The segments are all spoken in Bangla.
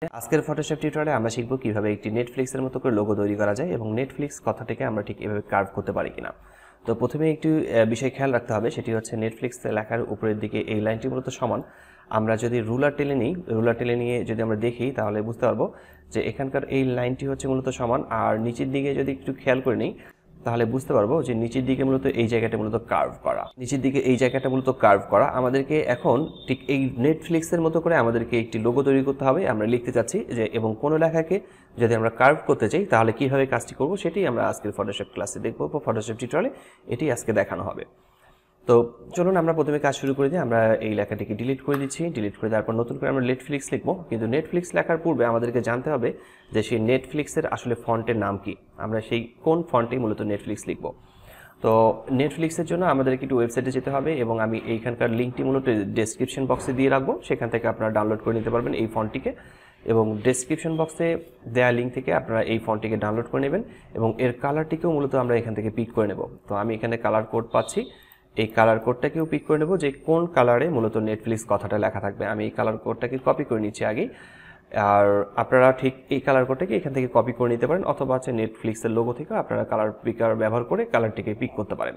আজকের ফটোশপ টিউটোরিয়ালে আমরা শিখব কিভাবে একটি নেটফ্লিক্সের মতো করে লোগো তৈরি করা যায় এবং নেটফ্লিক্স কথাটাকে আমরা ঠিক এভাবে কার্ভ করতে পারি কিনা। তো প্রথমে একটি বিষয় খেয়াল রাখতে হবে, সেটি হচ্ছে নেটফ্লিক্স লেখার উপরের দিকে এই লাইনটি মূলত সমান। আমরা যদি রুলার টেলে নিয়ে যদি আমরা দেখি তাহলে বুঝতে পারবো যে এখানকার এই লাইনটি হচ্ছে মূলত সমান, আর নিচের দিকে যদি একটু খেয়াল করে নিই তাহলে বুঝতে পারবো যে নিচের দিকে মূলত এই জায়গাটা মূলত কার্ভ করা, আমাদেরকে এখন ঠিক এই নেটফ্লিক্সের মতো করে আমাদেরকে একটি লোগো তৈরি করতে হবে। আমরা লিখতে চাচ্ছি যে এবং কোনো লেখাকে যদি আমরা কার্ভ করতে চাই তাহলে কিভাবে কাজটি করব সেটাই আমরা আজকের ফটোশপ ক্লাসে দেখব, ফটোশপ টিউটোরিয়ালে এটি আজকে দেখানো হবে। তো চলুন আমরা প্রথমে কাজ শুরু করে দিই। আমরা এই লেখাটিকে ডিলিট করে দিচ্ছি। ডিলিট করে দেওয়ার পর নতুন করে আমরা নেটফ্লিক্স লিখবো, কিন্তু নেটফ্লিক্স লেখার পূর্বে আমাদেরকে জানতে হবে যে সেই নেটফ্লিক্সের আসলে ফন্টের নাম কি, আমরা সেই কোন ফন্টেই মূলত নেটফ্লিক্স লিখবো। তো নেটফ্লিক্সের জন্য আমাদেরকে একটু ওয়েবসাইটে যেতে হবে এবং আমি এইখানকার লিঙ্কটি মূলত ডেসক্রিপশন বক্সে দিয়ে রাখবো, সেখান থেকে আপনারা ডাউনলোড করে নিতে পারবেন এই ফন্টটিকে, এবং ডেসক্রিপশন বক্সে দেওয়া লিঙ্ক থেকে আপনারা এই ফন্টটিকে ডাউনলোড করে নেবেন এবং এর কালারটিকেও মূলত আমরা এখান থেকে পিক করে নেব। তো আমি এখানে কালার কোড পাচ্ছি, এই কালার কোডটাকেও পিক করে নেব যে কোন কালারে মূলত নেটফ্লিক্স কথাটা লেখা থাকবে। আমি এই কালার কোডটাকে কপি করে নিচ্ছি আগেই, আর আপনারা ঠিক এই কালার কোডটাকে এখান থেকে কপি করে নিতে পারেন, অথবা হচ্ছে নেটফ্লিক্সের লোগো থেকে আপনারা কালার পিকার ব্যবহার করে কালারটিকে পিক করতে পারেন।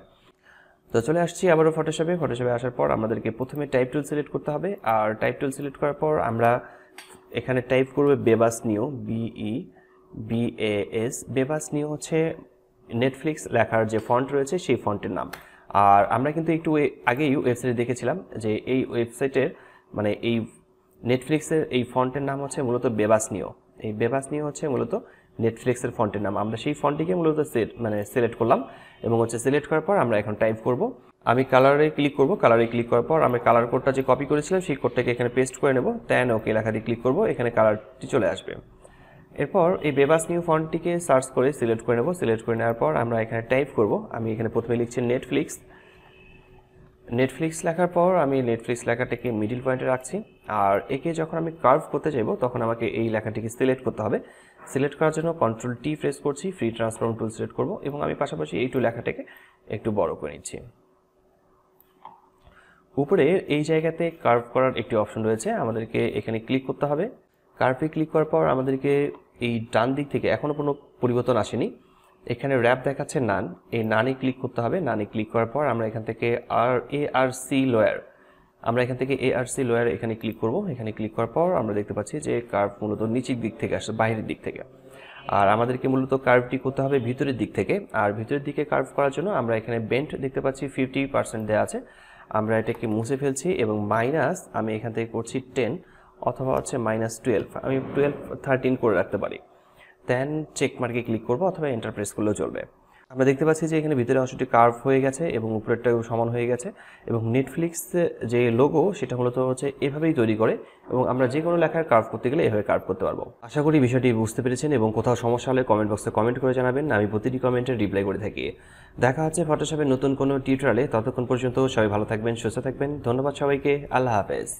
তো চলে আসছি আবারও ফটোশপে আসার পর আমাদেরকে প্রথমে টাইপ টুল সিলেক্ট করতে হবে, আর টাইপ টুল সিলেক্ট করার পর আমরা এখানে টাইপ করবে বেবাস নিউ, BEBAS। বেবাস নিউ হচ্ছে নেটফ্লিক্স লেখার যে ফন্ট রয়েছে সেই ফন্টের নাম। আর আমরা কিন্তু একটু আগেই ওয়েবসাইটে দেখেছিলাম যে এই ওয়েবসাইটের মানে এই নেটফ্লিক্সের এই ফন্টের নাম হচ্ছে মূলত বেবাস নিউ। এই বেবাস নিউ হচ্ছে মূলত নেটফ্লিক্সের ফন্টের নাম। আমরা সেই ফন্টটিকে মূলত সিলেক্ট করলাম এবং সিলেক্ট করার পর আমরা এখন টাইপ করব। আমি কালারে ক্লিক করব, কালারে ক্লিক করার পর আমি কালার কোডটা যে কপি করেছিলাম সেই কোডটাকে এখানে পেস্ট করে নেব, দেন ওকে লেখা দিয়ে ক্লিক করব, এখানে কালারটি চলে আসবে। এরপর এই বেবাস নিউ ফন্টটিকে সার্চ করে সিলেক্ট করে নেব। সিলেক্ট করে নেওয়ার পর আমরা এখানে টাইপ করব। আমি এখানে প্রথমে লিখছি নেটফ্লিক্স লেখার পর আমি নেটফ্লিক্স লেখাটাকে মিডল পয়েন্টে রাখছি, আর একে যখন আমি কার্ভ করতে চাইব তখন আমাকে এই লেখাটিকে সিলেক্ট করতে হবে। সিলেক্ট করার জন্য Ctrl+T প্রেস করছি, ফ্রি ট্রান্সফর্ম টুল সিলেক্ট করব এবং আমি পাশাপাশি এই লেখাটাকে একটু বড় করে নিচ্ছি। উপরে এই জায়গাতে কার্ভ করার একটি অপশন রয়েছে, আমাদেরকে এখানে ক্লিক করতে হবে। কার্ভে ক্লিক করার পর আমাদেরকে এই ডান দিক থেকে এখনও কোনো পরিবর্তন আসেনি, এখানে র্যাপ দেখাচ্ছে নান, এই নানে ক্লিক করতে হবে। নানে ক্লিক করার পর আমরা এখান থেকে ARC লোয়ার এখানে ক্লিক করব। এখানে ক্লিক করার পর আমরা দেখতে পাচ্ছি যে কার্ভ মূলত নিচের দিক থেকে আসছে, বাইরের দিক থেকে, আর আমাদেরকে মূলত কার্ভটি করতে হবে ভিতরের দিক থেকে। আর ভিতরের দিকে কার্ভ করার জন্য আমরা এখানে বেন্ট দেখতে পাচ্ছি 50% দেওয়া আছে, আমরা এটাকে মুছে ফেলছি এবং মাইনাস আমি এখান থেকে করছি 10 অথবা হচ্ছে -12, আমি 13 করে রাখতে পারি। দেন চেক মার্কে ক্লিক করব অথবা এন্টার প্রেস করলেও চলবে। আমরা দেখতে পাচ্ছি যে এখানে ভিতরে অংশটি কার্ভ হয়ে গেছে এবং উপরেরটাও সমান হয়ে গেছে, এবং নেটফ্লিক্স যে লোগো সেটা মূলত হচ্ছে এভাবেই তৈরি করে, এবং আমরা যে কোনো লেখার কার্ভ করতে গেলে এভাবে কার্ভ করতে পারবো। আশা করি বিষয়টি বুঝতে পেরেছেন এবং কোথাও সমস্যা হলে কমেন্ট বক্সে কমেন্ট করে জানাবেন, আমি প্রতিটি কমেন্টের রিপ্লাই করে থাকি। দেখা হচ্ছে ফটোশপের নতুন কোনো টিউটোরিয়ালে, ততক্ষণ পর্যন্ত সবাই ভালো থাকবেন, সুস্থ থাকবেন। ধন্যবাদ সবাইকে, আল্লাহ হাফেজ।